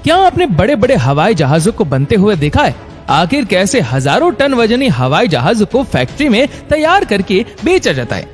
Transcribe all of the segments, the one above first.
क्या आपने बड़े बड़े हवाई जहाजों को बनते हुए देखा है? आखिर कैसे हजारों टन वजनी हवाई जहाजों को फैक्ट्री में तैयार करके बेचा जाता है?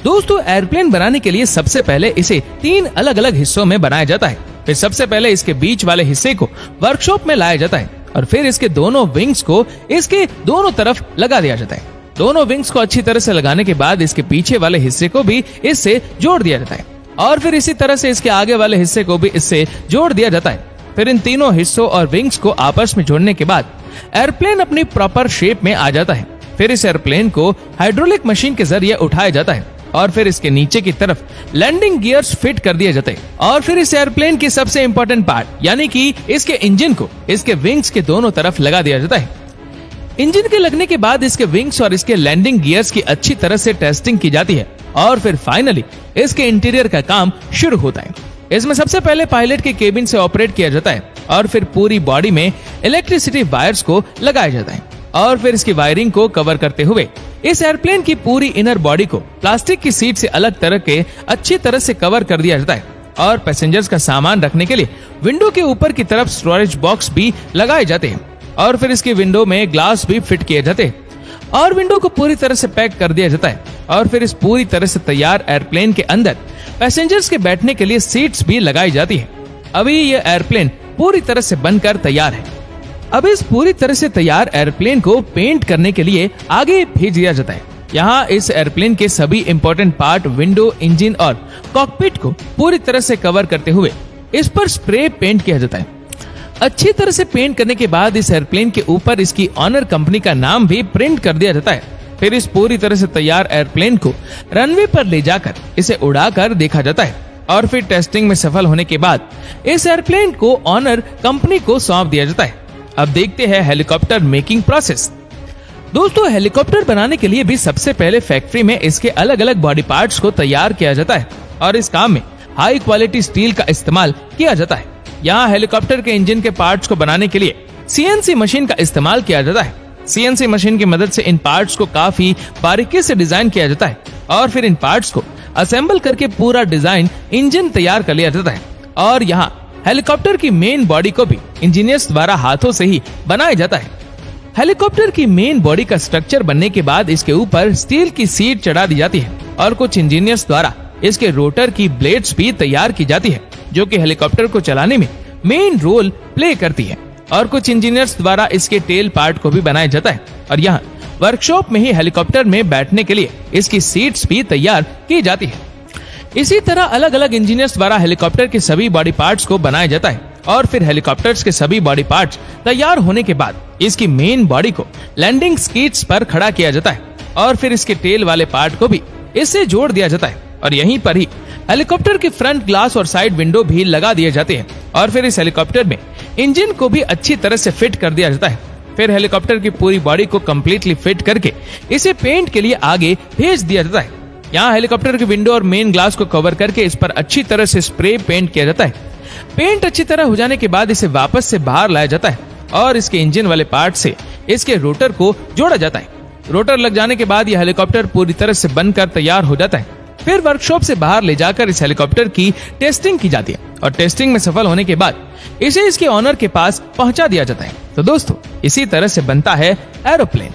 दोस्तों, एयरप्लेन बनाने के लिए सबसे पहले इसे 3 अलग अलग हिस्सों में बनाया जाता है। फिर सबसे पहले इसके बीच वाले हिस्से को वर्कशॉप में लाया जाता है और फिर इसके दोनों विंग्स को इसके दोनों तरफ लगा दिया जाता है। दोनों विंग्स को अच्छी तरह से लगाने के बाद इसके पीछे वाले हिस्से को भी इससे जोड़ दिया जाता है और फिर इसी तरह से इसके आगे वाले हिस्से को भी इससे जोड़ दिया जाता है। फिर इन तीनों हिस्सों और विंग्स को आपस में जोड़ने के बाद एयरप्लेन अपनी प्रॉपर शेप में आ जाता है। फिर इस एयरप्लेन को हाइड्रोलिक मशीन के जरिए उठाया जाता है और फिर इसके नीचे की तरफ लैंडिंग गियर्स फिट कर दिए जाते हैं और फिर इस एयरप्लेन की सबसे इंपॉर्टेंट पार्ट यानी कि इसके इंजन को इसके विंग्स के दोनों तरफ लगा दिया जाता है। इंजन के लगने के बाद इसके विंग्स और इसके लैंडिंग गियर्स की अच्छी तरह से टेस्टिंग की जाती है और फिर फाइनली इसके इंटीरियर का काम शुरू होता है। इसमें सबसे पहले पायलट के केबिन से ऑपरेट किया जाता है और फिर पूरी बॉडी में इलेक्ट्रिसिटी वायर्स को लगाया जाता है और फिर इसकी वायरिंग को कवर करते हुए इस एयरप्लेन की पूरी इनर बॉडी को प्लास्टिक की सीट से अलग तरह के अच्छी तरह से कवर कर दिया जाता है और पैसेंजर्स का सामान रखने के लिए विंडो के ऊपर की तरफ स्टोरेज बॉक्स भी लगाए जाते हैं और फिर इसकी विंडो में ग्लास भी फिट किए जाते हैं और विंडो को पूरी तरह से पैक कर दिया जाता है और फिर इस पूरी तरह से तैयार एयरप्लेन के अंदर पैसेंजर्स के बैठने के लिए सीट्स भी लगाई जाती है। अभी यह एयरप्लेन पूरी तरह से बनकर तैयार है। अब इस पूरी तरह से तैयार एयरप्लेन को पेंट करने के लिए आगे भेज दिया जाता है। यहाँ इस एयरप्लेन के सभी इंपॉर्टेंट पार्ट विंडो, इंजन और कॉकपिट को पूरी तरह से कवर करते हुए इस पर स्प्रे पेंट किया जाता है। अच्छी तरह से पेंट करने के बाद इस एयरप्लेन के ऊपर इसकी ऑनर कंपनी का नाम भी प्रिंट कर दिया जाता है। फिर इस पूरी तरह से तैयार एयरप्लेन को रनवे पर ले जाकर इसे उड़ाकर देखा जाता है और फिर टेस्टिंग में सफल होने के बाद इस एयरप्लेन को ऑनर कंपनी को सौंप दिया जाता है। अब देखते हैं हेलीकॉप्टर मेकिंग प्रोसेस। दोस्तों, हेलीकॉप्टर बनाने के लिए भी सबसे पहले फैक्ट्री में इसके अलग अलग बॉडी पार्ट्स को तैयार किया जाता है और इस काम में हाई क्वालिटी स्टील का इस्तेमाल किया जाता है। यहाँ हेलीकॉप्टर के इंजन के पार्ट्स को बनाने के लिए सीएनसी मशीन का इस्तेमाल किया जाता है। सीएनसी मशीन की मदद से इन पार्ट्स को काफी बारीकी से डिजाइन किया जाता है और फिर इन पार्ट्स को असेंबल करके पूरा डिजाइन इंजन तैयार कर लिया जाता है और यहाँ हेलीकॉप्टर की मेन बॉडी को भी इंजीनियर्स द्वारा हाथों से ही बनाया जाता है। हेलीकॉप्टर की मेन बॉडी का स्ट्रक्चर बनने के बाद इसके ऊपर स्टील की सीट चढ़ा दी जाती है और कुछ इंजीनियर्स द्वारा इसके रोटर की ब्लेड्स भी तैयार की जाती है जो कि हेलीकॉप्टर को चलाने में मेन रोल प्ले करती है और कुछ इंजीनियर्स द्वारा इसके टेल पार्ट को भी बनाया जाता है और यहाँ वर्कशॉप में ही हेलीकॉप्टर में बैठने के लिए इसकी सीट्स भी तैयार की जाती है। इसी तरह अलग अलग इंजीनियर्स द्वारा हेलीकॉप्टर के सभी बॉडी पार्ट्स को बनाया जाता है और फिर हेलीकॉप्टर्स के सभी बॉडी पार्ट्स तैयार होने के बाद इसकी मेन बॉडी को लैंडिंग स्कीट्स पर खड़ा किया जाता है और फिर इसके टेल वाले पार्ट को भी इससे जोड़ दिया जाता है और यहीं पर ही हेलीकॉप्टर के फ्रंट ग्लास और साइड विंडो भी लगा दिए जाते हैं और फिर इस हेलीकॉप्टर में इंजन को भी अच्छी तरह से फिट कर दिया जाता है। फिर हेलीकॉप्टर की पूरी बॉडी को कम्प्लीटली फिट करके इसे पेंट के लिए आगे भेज दिया जाता है। यहाँ हेलीकॉप्टर की विंडो और मेन ग्लास को कवर करके इस पर अच्छी तरह से स्प्रे पेंट किया जाता है। पेंट अच्छी तरह हो जाने के बाद इसे वापस से बाहर लाया जाता है और इसके इंजन वाले पार्ट से इसके रोटर को जोड़ा जाता है। रोटर लग जाने के बाद यह हेलीकॉप्टर पूरी तरह से बनकर तैयार हो जाता है। फिर वर्कशॉप से बाहर ले जाकर इस हेलीकॉप्टर की टेस्टिंग की जाती है और टेस्टिंग में सफल होने के बाद इसे इसके ऑनर के पास पहुंचा दिया जाता है। तो दोस्तों, इसी तरह से बनता है एरोप्लेन।